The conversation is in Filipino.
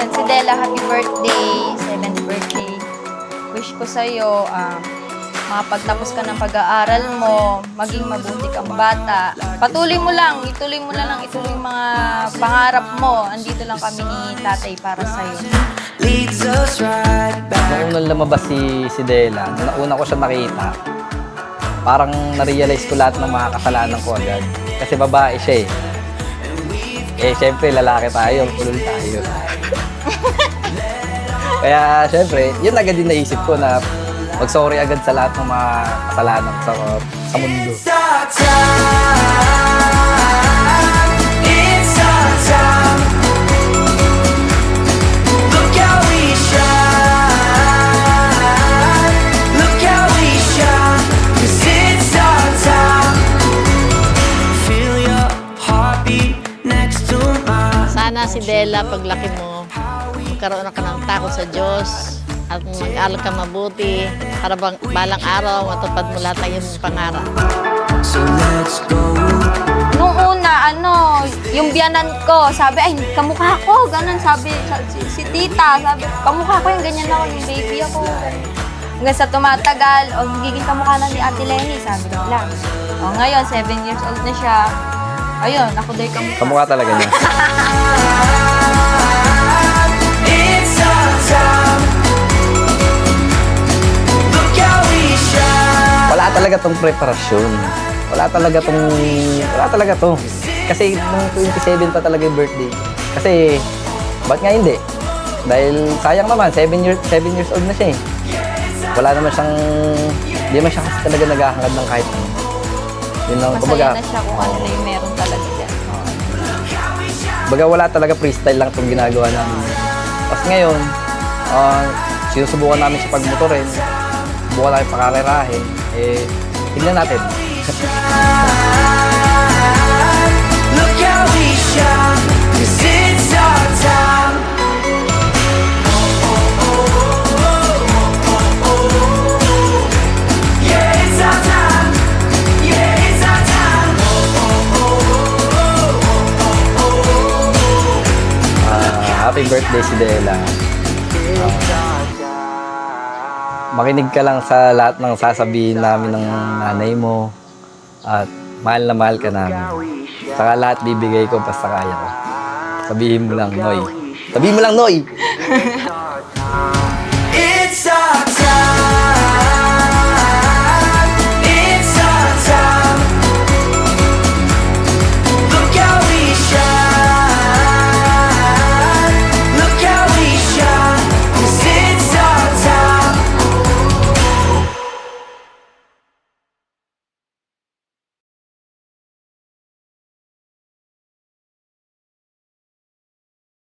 Ayun, si Della, happy birthday. 7th birthday. Wish ko sa'yo, makapagtapos ka ng pag-aaral mo, maging mabuti kang bata. Patuloy mo lang, ituloy mo na lang, ituloy yung mga pangarap mo. Andito lang kami ni tatay para sa'yo. Nung unang lumabas si Della, nung nauna ko siya nakita, parang na-realize ko lahat ng mga kasalanan ko agad. Kasi babae siya eh. Eh, syempre, lalaki tayo, pulol tayo. Kaya, syempre, yun agad din naisip ko na mag-sorry agad sa lahat ng mga kasalanan sa mundo. Sana si Della, paglaki mo, magkaroon ka ng takot sa Diyos at mag-aral ka mabuti para balang araw matupad mo lahat ng iyong pangarap. Nung una, yung biyanan ko, sabi, ay, kamukha ko, ganun, sabi, si tita, sabi, kamukha ko yung ganyan ako, yung baby ako. Hanggang sa tumatagal, magiging kamukha na ni Ate Lenny, sabi nila. Ngayon, 7 years old na siya. Ayun, ako daw yung kamukha. Kamukha talaga niya. Wala talaga tong preparasyon. Wala talaga to. Kasi nung 27 pa talaga yung birthday. Kasi, ba't nga hindi? Dahil sayang naman, 7 years old na siya eh. Wala naman siyang, hindi naman siya kasi talaga naghahangad ng kahit ano. Yun lang, Masaya na siya kung ano na yung meron talaga dyan. Baga wala talaga freestyle lang itong ginagawa namin. Tapos ngayon, sinusubukan namin sa pagmotorin, subukan namin pakarerahin, tignan natin. Happy birthday si Della. Makinig ka lang sa lahat ng sasabihin namin ng nanay mo at mahal na mahal ka namin. Saka lahat bibigay ko basta kaya ko. Sabihin mo lang, Noy. Sabihin mo lang, Noy!